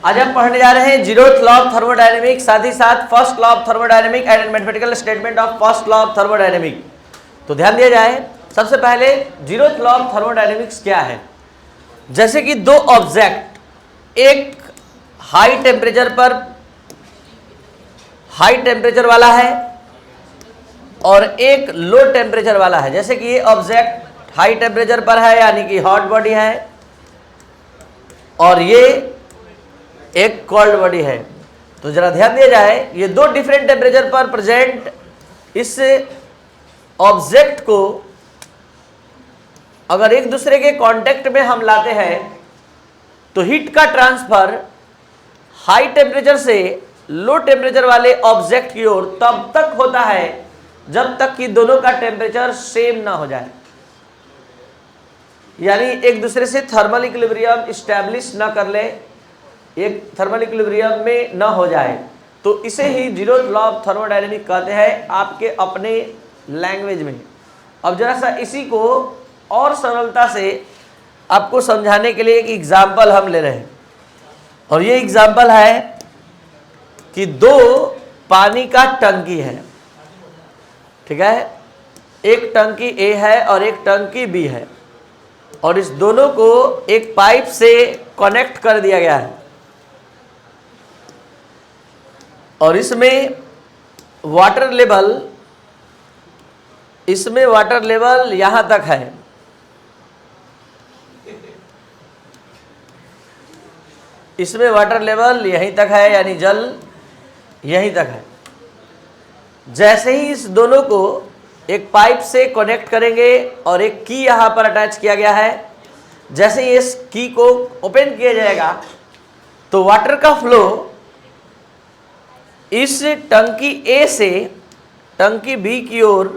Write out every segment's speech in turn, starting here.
आज हम पढ़ने जा रहे हैं जीरोथ लॉ ऑफ थर्मोडायनेमिक्स, साथ ही साथ first law of thermodynamic and mathematical statement of first law of thermodynamic. तो ध्यान दिया जाए, सबसे पहले जीरोथ लॉ ऑफ थर्मोडायनेमिक्स क्या है। जैसे कि दो ऑब्जेक्ट, एक हाई टेम्परेचर वाला है और एक लो टेम्परेचर वाला है। जैसे कि ये ऑब्जेक्ट हाई टेम्परेचर पर है यानी कि हॉट बॉडी है और ये एक कोल्ड बॉडी है। तो जरा ध्यान दिया जाए, ये दो डिफरेंट टेम्परेचर पर प्रेजेंट इस ऑब्जेक्ट को अगर एक दूसरे के कांटेक्ट में हम लाते हैं तो हीट का ट्रांसफर हाई टेम्परेचर से लो टेम्परेचर वाले ऑब्जेक्ट की ओर तब तक होता है जब तक कि दोनों का टेम्परेचर सेम ना हो जाए, यानी एक दूसरे से थर्मल इक्विलिब्रियम स्टैब्लिश ना कर ले, एक थर्मल इक्विलिब्रियम में न हो जाए। तो इसे ही जीरोथ लॉ ऑफ थर्मोडायनेमिक कहते हैं आपके अपने लैंग्वेज में। अब जरा सा इसी को और सरलता से आपको समझाने के लिए एक एग्जाम्पल हम ले रहे हैं, और ये एग्जाम्पल है कि दो पानी का टंकी है, ठीक है। एक टंकी ए है और एक टंकी बी है, और इस दोनों को एक पाइप से कनेक्ट कर दिया गया है और इसमें वाटर लेवल यहां तक है। इसमें वाटर लेवल यहीं तक है, यानी जल यहीं तक है। जैसे ही इस दोनों को एक पाइप से कनेक्ट करेंगे और एक की यहां पर अटैच किया गया है, जैसे ही इस की को ओपन किया जाएगा तो वाटर का फ्लो इस टंकी ए से टंकी बी की ओर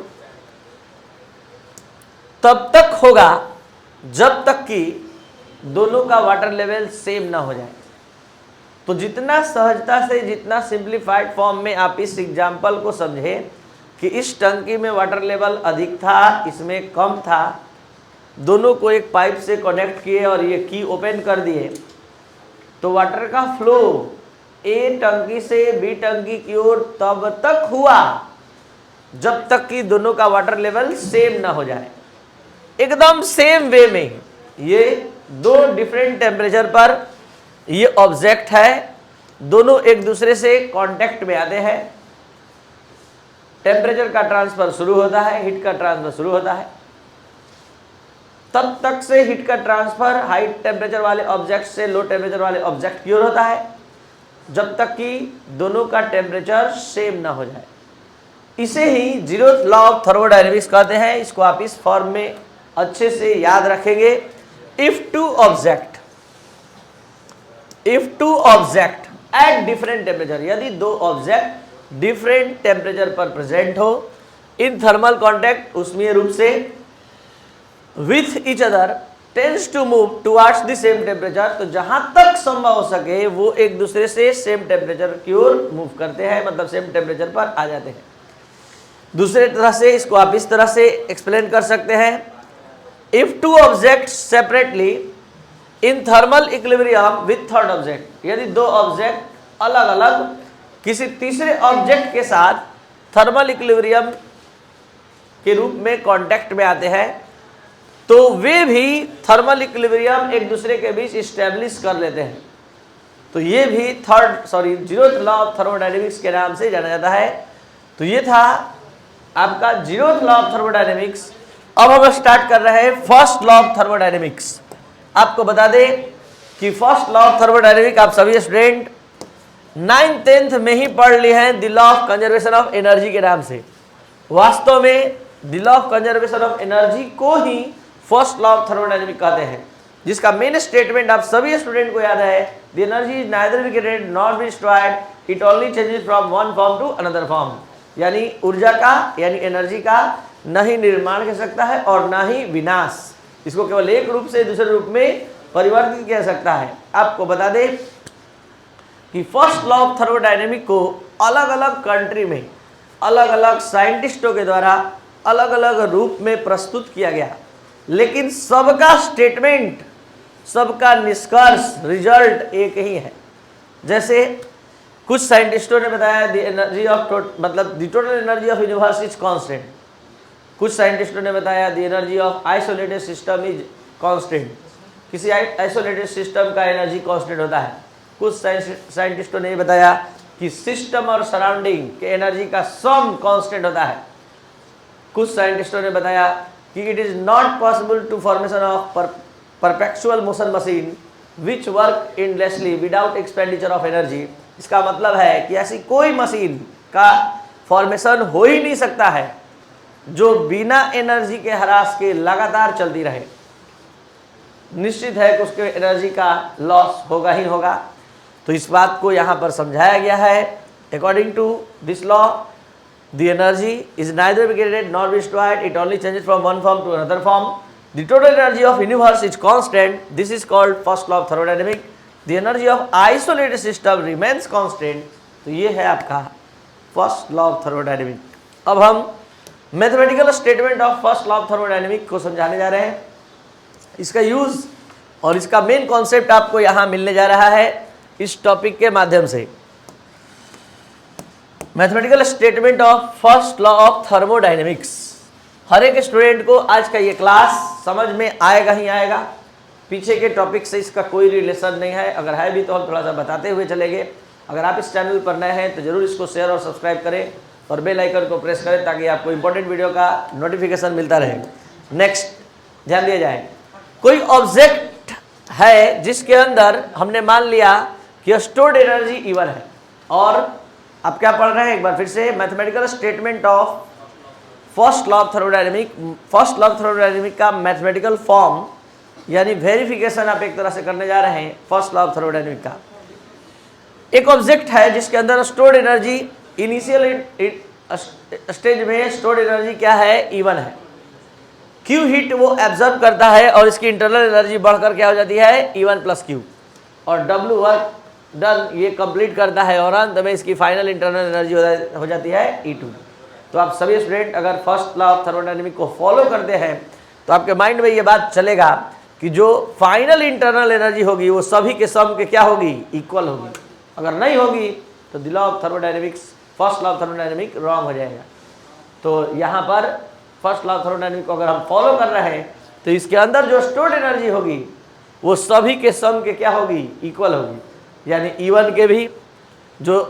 तब तक होगा जब तक कि दोनों का वाटर लेवल सेम ना हो जाए। तो जितना सहजता से, जितना सिंप्लीफाइड फॉर्म में आप इस एग्जाम्पल को समझें कि इस टंकी में वाटर लेवल अधिक था, इसमें कम था, दोनों को एक पाइप से कनेक्ट किए और ये की ओपन कर दिए, तो वाटर का फ्लो ए टंकी से बी टंकी की ओर तब तक हुआ जब तक कि दोनों का वाटर लेवल सेम ना हो जाए। एकदम सेम वे में ये दो डिफरेंट टेम्परेचर पर ये ऑब्जेक्ट है, दोनों एक दूसरे से कांटेक्ट में आते हैं, टेम्परेचर का ट्रांसफर शुरू होता है, हीट का ट्रांसफर शुरू होता है। तब तक से हीट का ट्रांसफर हाई टेम्परेचर वाले ऑब्जेक्ट से लो टेम्परेचर वाले ऑब्जेक्ट की ओर होता है जब तक कि दोनों का टेम्परेचर सेम ना हो जाए। इसे ही जीरोथ लॉ ऑफ थर्मोडायनेमिक्स कहते हैं। इसको आप इस फॉर्म में अच्छे से याद रखेंगे। If two object at different temperature, यदि दो ऑब्जेक्ट डिफरेंट टेम्परेचर पर प्रेजेंट हो इन थर्मल कॉन्टैक्ट उष्मीय रूप से with each other tends to move towards the same temperature, तो जहां तक संभव हो सके वो एक दूसरे से सेम टेम्परेचर की ओर मूव करते हैं, मतलब सेम टेम्परेचर पर आ जाते हैं। दूसरे तरह से इसको आप इस तरह से एक्सप्लेन कर सकते हैं। If two object separately in thermal equilibrium with third object, यदि दो ऑब्जेक्ट अलग अलग किसी तीसरे ऑब्जेक्ट के साथ थर्मल इक्विलिब्रियम के रूप में कांटेक्ट में आते हैं तो वे भी थर्मल इक्विलिब्रियम एक दूसरे के बीच इस्टेब्लिश कर लेते हैं। तो ये भी जीरोथ लॉ ऑफ थर्मोडायनेमिक्स के नाम से जाना जाता है। तो ये था आपका जीरोथ लॉ ऑफ थर्मोडायनेमिक्स। अब हम स्टार्ट कर रहे हैं फर्स्ट लॉ ऑफ थर्मोडायनेमिक्स। आपको बता दें कि फर्स्ट लॉ ऑफ थर्मोडायनेमिक्स आप सभी स्टूडेंट 9th 10th में ही पढ़ लिए हैं, the law of conservation of energy के नाम से। वास्तव में the law of conservation of energy को ही फर्स्ट लॉ ऑफ थर्मोडायनेमिक्स कहते हैं, जिसका मेन स्टेटमेंट आप सभी स्टूडेंट को याद है, the energy is neither be created not be destroyed, it only changes from one form to another form. यानी ऊर्जा का, यानी एनर्जी का न ही निर्माण कर सकता है और न ही विनाश, इसको केवल एक रूप से दूसरे रूप में परिवर्तित किया जा सकता है। आपको बता दें कि फर्स्ट लॉ ऑफ थर्मोडायनेमिक्स को अलग अलग कंट्री में अलग अलग साइंटिस्टों के द्वारा अलग अलग रूप में प्रस्तुत किया गया, लेकिन सबका स्टेटमेंट, सबका निष्कर्ष, रिजल्ट एक ही है। जैसे कुछ साइंटिस्टों ने बताया द एनर्जी ऑफ मतलब the total energy of universe is constant. कुछ साइंटिस्टों ने बताया the energy of isolated system is constant. किसी आइसोलेटेड सिस्टम का एनर्जी कांस्टेंट होता है। कुछ साइंटिस्टों ने बताया कि सिस्टम और सराउंडिंग के एनर्जी का सम कांस्टेंट होता है। कुछ साइंटिस्टों ने बताया कि it is not possible to formation of perpetual motion machine which work endlessly without expenditure of energy. इसका मतलब है कि ऐसी कोई मशीन का फॉर्मेशन हो ही नहीं सकता है जो बिना एनर्जी के ह्रास के लगातार चलती रहे। निश्चित है कि उसके एनर्जी का लॉस होगा ही होगा। तो इस बात को यहाँ पर समझाया गया है। According to this law the energy is neither created nor destroyed, it only changes from one form to another form. The total energy of universe is constant, this is called first law of thermodynamics. The energy of isolated system remains constant. तो ये है आपका first law of thermodynamics. अब हम mathematical statement of first law of thermodynamics को समझाने जा रहे हैं। इसका यूज और इसका मेन कॉन्सेप्ट आपको यहाँ मिलने जा रहा है इस टॉपिक के माध्यम से। Mathematical statement of first law of thermodynamics. हर एक स्टूडेंट को आज का ये क्लास समझ में आएगा ही आएगा। पीछे के टॉपिक से इसका कोई रिलेशन नहीं है, अगर है भी तो हम थोड़ा सा बताते हुए चलेंगे। अगर आप इस चैनल पर नए हैं तो जरूर इसको शेयर और सब्सक्राइब करें और बेल आइकन को प्रेस करें ताकि आपको इंपॉर्टेंट वीडियो का नोटिफिकेशन मिलता रहे। नेक्स्ट ध्यान दिया जाए, कोई ऑब्जेक्ट है जिसके अंदर हमने मान लिया कि स्टोर्ड एनर्जी इवन है। और आप क्या पढ़ रहे हैं एक बार फिर से, mathematical statement of first law of thermodynamic. First law of thermodynamic का मैथमेटिकल फॉर्म यानी वेरिफिकेशन आप एक तरह से करने जा रहे हैं फर्स्ट लॉ ऑफ थर्मोडायनेमिक का। एक ऑब्जेक्ट है जिसके अंदर स्टोर्ड एनर्जी इनिशियल स्टेज में स्टोर्ड एनर्जी क्या है, इवन है। क्यू हीट वो एब्जॉर्ब करता है और इसकी इंटरनल एनर्जी बढ़कर क्या हो जाती है, E1 प्लस क्यू। और डब्ल्यू वर्क डन ये कंप्लीट करता है और अंत में इसकी फाइनल इंटरनल एनर्जी हो जाती है E2। तो आप सभी स्टूडेंट अगर फर्स्ट लॉ ऑफ थर्मोडायनेमिक को फॉलो करते हैं तो आपके माइंड में ये बात चलेगा कि जो फाइनल इंटरनल एनर्जी होगी वो सभी के सम के क्या होगी, इक्वल होगी। अगर नहीं होगी तो the law of thermodynamics first law of thermodynamic wrong हो जाएगा। तो यहाँ पर फर्स्ट लॉ ऑफ थर्मोडायनेमिक को अगर हम फॉलो कर रहे हैं तो इसके अंदर जो स्टोर्ड एनर्जी होगी वो सभी के सम के क्या होगी, इक्वल होगी। यानी E1 के भी, जो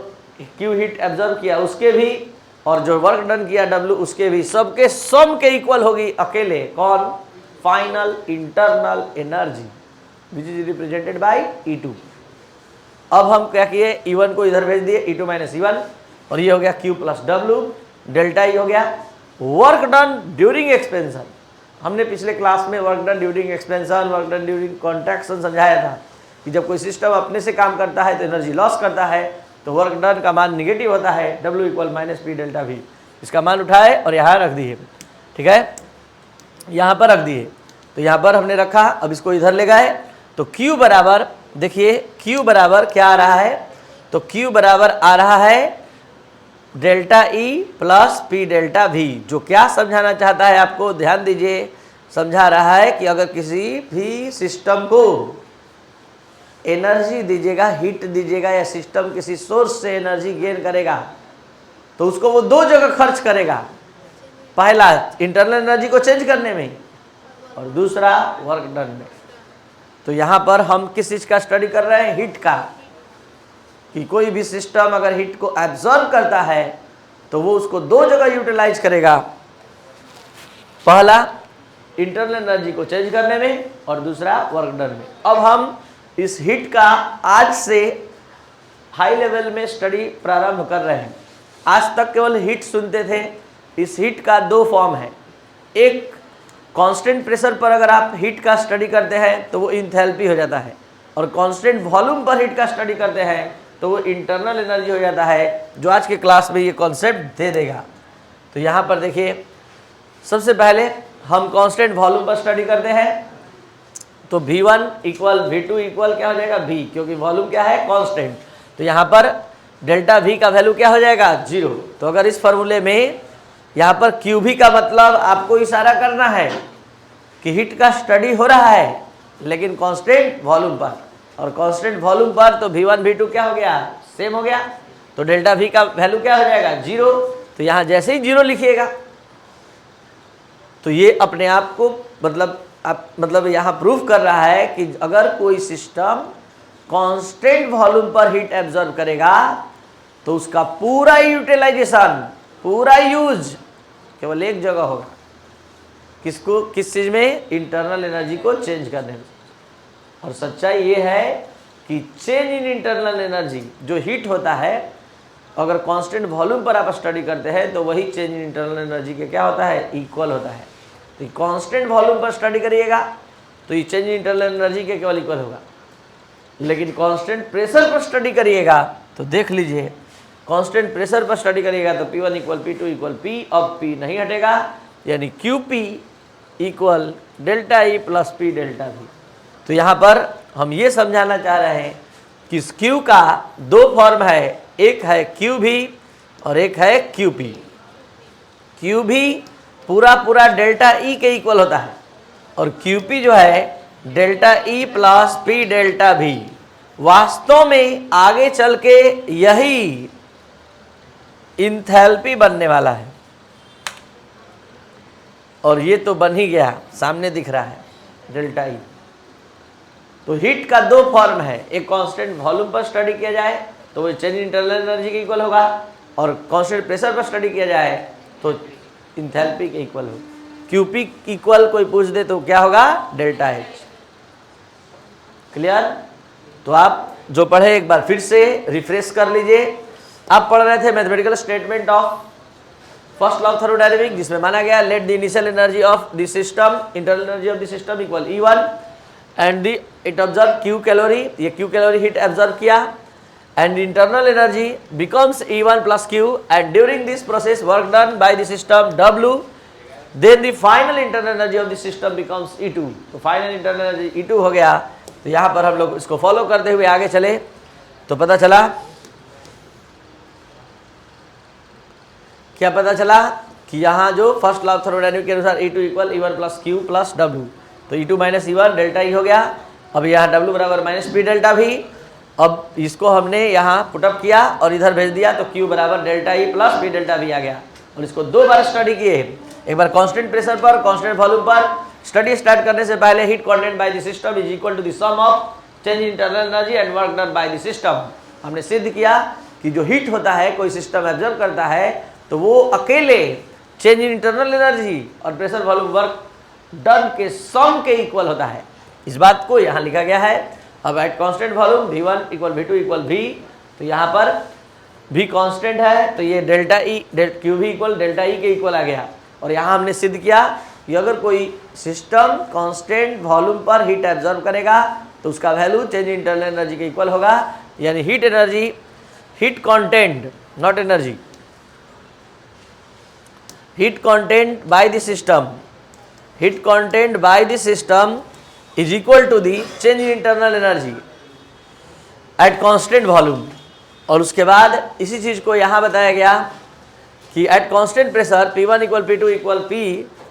क्यू हीट एब्जॉर्ब किया उसके भी, और जो वर्क डन किया W उसके भी, सबके सम के इक्वल होगी। अकेले कौन, final internal energy which is represented by E2। अब हम क्या किए, E1 को इधर भेज दिए, E2 माइनस E1, और ये हो गया Q plus W, delta E हो गया। वर्क डन ड्यूरिंग एक्सपेंशन, हमने पिछले क्लास में work done during expansion, work done during contraction समझाया था कि जब कोई सिस्टम अपने से काम करता है तो एनर्जी लॉस करता है, तो वर्क डन का मान निगेटिव होता है, W equal minus P delta V। इसका मान उठाए और यहाँ रख दिए, ठीक है, यहाँ पर रख दिए। तो यहाँ पर हमने रखा, अब इसको इधर ले गए तो Q बराबर, देखिए Q बराबर क्या आ रहा है, तो Q बराबर आ रहा है delta E plus P delta V। जो क्या समझाना चाहता है आपको ध्यान दीजिए, समझा रहा है कि अगर किसी भी सिस्टम को एनर्जी दीजिएगा, हीट दीजिएगा, या सिस्टम किसी सोर्स से एनर्जी गेन करेगा तो उसको वो दो जगह खर्च करेगा। पहला इंटरनल एनर्जी को चेंज करने में और दूसरा वर्क डन में। तो यहाँ पर हम किस चीज़ का स्टडी कर रहे हैं, हीट का, कि कोई भी सिस्टम अगर हीट को एब्जॉर्ब करता है तो वो उसको दो जगह यूटिलाइज करेगा। पहला इंटरनल एनर्जी को चेंज करने में और दूसरा वर्क डन में। अब हम इस हीट का आज से हाई लेवल में स्टडी प्रारंभ कर रहे हैं। आज तक केवल हीट सुनते थे। इस हीट का दो फॉर्म है, एक कांस्टेंट प्रेशर पर अगर आप हीट का स्टडी करते हैं तो वो इंथैल्पी हो जाता है, और कांस्टेंट वॉल्यूम पर हीट का स्टडी करते हैं तो वो इंटरनल एनर्जी हो जाता है, जो आज के क्लास में ये कॉन्सेप्ट दे देगा। तो यहाँ पर देखिए, सबसे पहले हम कांस्टेंट वॉल्यूम पर स्टडी करते हैं तो V1 इक्वल V2 इक्वल क्या हो जाएगा, V, क्योंकि वॉल्यूम क्या है, कांस्टेंट। तो यहाँ पर डेल्टा V का वैल्यू क्या हो जाएगा, 0। तो अगर इस फॉर्मूले में यहाँ पर QV का मतलब आपको इशारा करना है कि हीट का स्टडी हो रहा है लेकिन कांस्टेंट वॉल्यूम पर। और कांस्टेंट वॉल्यूम पर तो V1 V2 क्या हो गया, सेम हो गया। तो डेल्टा V का वैल्यू क्या हो जाएगा, 0। तो यहाँ जैसे ही 0 लिखिएगा तो ये अपने आप को मतलब यहाँ प्रूफ कर रहा है कि अगर कोई सिस्टम कांस्टेंट वॉल्यूम पर हीट एब्जॉर्ब करेगा तो उसका पूरा यूटिलाइजेशन, पूरा यूज केवल एक जगह होगा। किसको, किस चीज में, इंटरनल एनर्जी को चेंज करने में। और सच्चाई ये है कि चेंज इन इंटरनल एनर्जी, जो हीट होता है, अगर कांस्टेंट वॉल्यूम पर आप स्टडी करते हैं तो वही चेंज इन इंटरनल एनर्जी के क्या होता है, इक्वल होता है। तो कांस्टेंट वॉल्यूम पर स्टडी करिएगा तो ये चेंज इन इंटरनल एनर्जी के केवल इक्वल होगा। लेकिन कांस्टेंट प्रेशर पर स्टडी करिएगा तो देख लीजिए, कांस्टेंट प्रेशर पर स्टडी करिएगा तो P1 equal P2 equal P, अब P नहीं हटेगा, यानी QP equal delta E plus P delta V। तो यहाँ पर हम ये समझाना चाह रहे हैं कि इस Q का दो फॉर्म है, एक है QV और एक है QP। QV पूरा डेल्टा E के इक्वल होता है और QP जो है delta E plus P delta V। वास्तव में आगे चल के यही इंथैल्पी बनने वाला है और ये तो बन ही गया, सामने दिख रहा है डेल्टा E। तो हीट का दो फॉर्म है, एक कांस्टेंट वॉल्यूम पर स्टडी किया जाए तो वो चेंज इंटरनल एनर्जी के इक्वल होगा, और कांस्टेंट प्रेशर पर स्टडी किया जाए तो इंथैल्पी के इक्वल होगा। QP इक्वल कोई पूछ दे तो क्या होगा, डेल्टा H। क्लियर? तो आप जो पढ़े एक बार फिर से रिफ्रेश कर लीजिए। आप पढ़ रहे थे mathematical statement of first law of thermodynamics, जिसमें माना गया let the initial energy of the system, internal energy of the system equal E1 and the it observe Q calorie, ये Q कैलोरी हीट एब्जॉर्ब किया, and internal energy becomes E1 plus Q, and during this process work done by the system W, then the final internal energy of the system becomes E2। तो final internal energy E2 हो गया। तो यहाँ पर हम लोग इसको follow करते हुए आगे चले तो पता चला, क्या पता चला कि यहाँ जो फर्स्ट लॉ ऑफ थर्मोडायनामिक्स के अनुसार E2 equal E1 plus Q plus W, तो E2 minus E1 delta E हो गया। अब यहाँ W बराबर माइनस P डेल्टा V। अब इसको हमने यहाँ पुटअप किया और इधर भेज दिया तो Q बराबर delta E plus P delta V आ गया। और इसको दो बार स्टडी किए, एक बार कांस्टेंट प्रेशर पर, कांस्टेंट वॉल्यूम पर। स्टडी स्टार्ट करने से पहले heat content by the system is equal to the sum of change in internal energy and work done by the system. हमने सिद्ध किया कि जो हीट होता है, कोई सिस्टम एब्जॉर्ब करता है तो वो अकेले चेंज इन इंटरनल एनर्जी और प्रेशर वॉल्यूम वर्क डन के सम के इक्वल होता है। इस बात को यहाँ लिखा गया है। अब at constant volume V1 equal V2 equal V, तो यहाँ पर V कांस्टेंट है तो ये delta E QV equal delta E के इक्वल आ गया। और यहाँ हमने सिद्ध किया कि अगर कोई सिस्टम कांस्टेंट वॉल्यूम पर हीट एब्जॉर्ब करेगा तो उसका वैल्यू चेंज इंटरनल एनर्जी के इक्वल होगा, यानी heat energy, heat content not energy, heat content by the system, heat content by the system is equal to the change in internal energy at constant volume। और उसके बाद इसी चीज को यहाँ बताया गया कि at constant pressure P1 equal P2 equal P,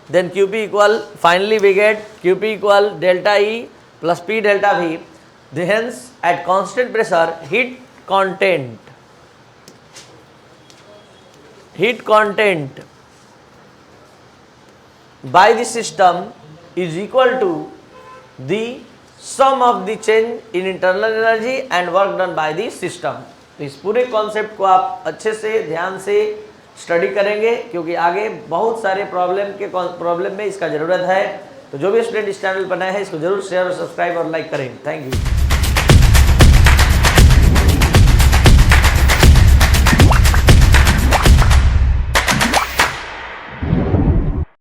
then QP equal, finally we get QP equal delta E plus P delta V। Hence at constant pressure heat content by the system is equal to the sum of the change in internal energy and work done by the system। तो इस पूरे concept को आप अच्छे से ध्यान से study करेंगे क्योंकि आगे बहुत सारे प्रॉब्लम में इसका ज़रूरत है। तो जो भी स्टूडेंट इस चैनल पर नए हैं इसको जरूर शेयर और सब्सक्राइब और लाइक करें। Thank you.